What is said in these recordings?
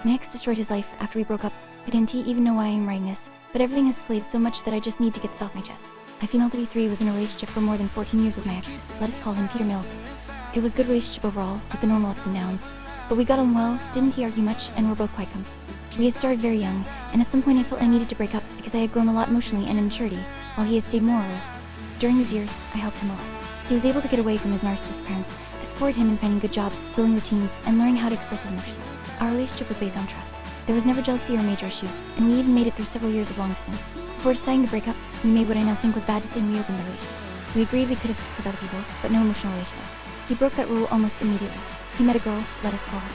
My ex destroyed his life after we broke up. I didn't even know why I am writing this, but everything has escalated so much that I just need to get this off my chest. I, female 33, was in a relationship for more than 14 years with my ex. Let us call him Peter Mills. It was a good relationship overall, with the normal ups and downs. But we got on well, didn't argue much, and were both quite comfortable. We had started very young, and at some point I felt I needed to break up because I had grown a lot emotionally and in maturity, while he had stayed more or less. During these years, I helped him a lot. He was able to get away from his narcissist parents. I supported him in finding good jobs, building routines, and learning how to express his emotions. Our relationship was based on trust. There was never jealousy or major issues, and we even made it through several years of long distance. Before deciding to break up, we made what I now think was bad decision and reopened the relationship. We agreed we could have sex with other people, but no emotional relationships. He broke that rule almost immediately. He met a girl, let us call her.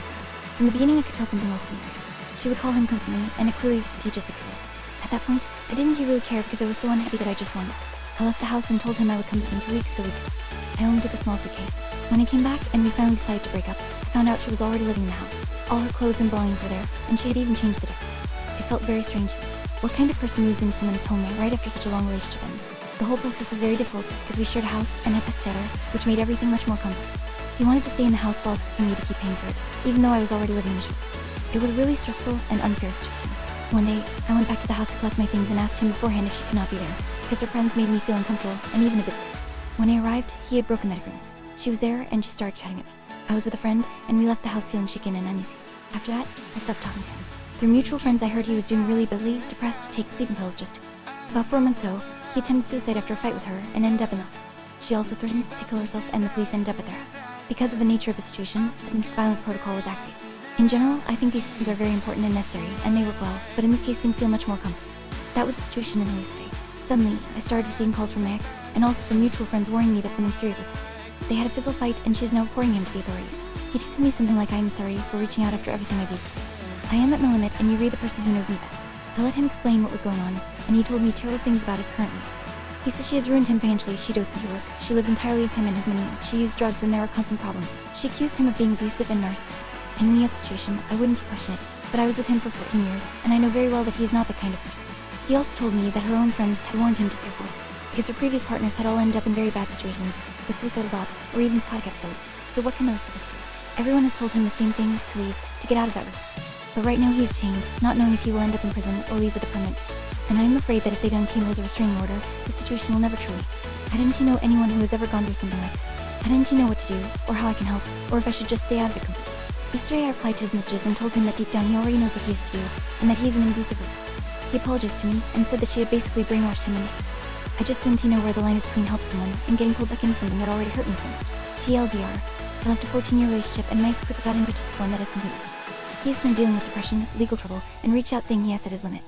From the beginning I could tell something was sneaky. She would call him constantly, and it clearly was contagious appeal. At that point, I didn't really care because I was so unhappy that I just wanted. I left the house and told him I would come within 2 weeks so we could. I only took a small suitcase. When I came back and we finally decided to break up, I found out she was already living in the house. All her clothes and belongings were there, and she had even changed the deck. It felt very strange to me. What kind of person moves into someone's home right after such a long relationship ends? The whole process was very difficult because we shared a house and had pets together, which made everything much more comfortable. He wanted to stay in the house while asking me to keep paying for it, even though I was already living miserably. It was really stressful and unfair to him. One day, I went back to the house to collect my things and asked him beforehand if she could not be there, because her friends made me feel uncomfortable and even a bit sick. When I arrived, he had broken that agreement. She was there and she started chatting at me. I was with a friend and we left the house feeling shaken and uneasy. After that, I stopped talking to him. Through mutual friends, I heard he was doing really badly, depressed, to take sleeping pills just to. About 4 months ago, he attempted suicide after a fight with her and ended up in the hospital. She also threatened to kill herself and the police ended up at their house. Because of the nature of the situation, the domestic violence protocol was activated. In general, I think these systems are very important and necessary, and they work well, but in this case things feel much more comfortable. That was the situation in Elise. Suddenly, I started receiving calls from my ex, and also from mutual friends warning me that something serious was happening. They had a physical fight, and she is now reporting him to the authorities. He texted me something like, "I am sorry for reaching out after everything I've experienced. I am at my limit, and you read the person who knows me best." I let him explain what was going on, and he told me terrible things about his current life. He says she has ruined him financially, she dosed into work, she lived entirely with him and his money, she used drugs and there were constant problems. She accused him of being abusive and narcissistic. In any other situation, I wouldn't question it, but I was with him for 14 years, and I know very well that he is not that kind of person. He also told me that her own friends had warned him to be careful, because her previous partners had all ended up in very bad situations, with suicidal thoughts, or even psychotic episodes. So what can the rest of us do? Everyone has told him the same thing, to leave, to get out of that relationship. But right now he is chained, not knowing if he will end up in prison or leave with a permanent. And I am afraid that if they don't untangle a restraining order, the situation will never truly. Hadn't he know anyone who has ever gone through something like this? Hadn't he know what to do, or how I can help, or if I should just stay out of it completely? Yesterday I replied to his messages and told him that deep down he already knows what he has to do, and that he is an abusive relationship. He apologized to me, and said that she had basically brainwashed him and me. I just didn't know where the line is between helping someone and getting pulled back into something that already hurt me so much. TLDR, I left a 14-year relationship and my ex got into one that is complete. He is now dealing with depression, legal trouble, and reached out saying he has at his limit.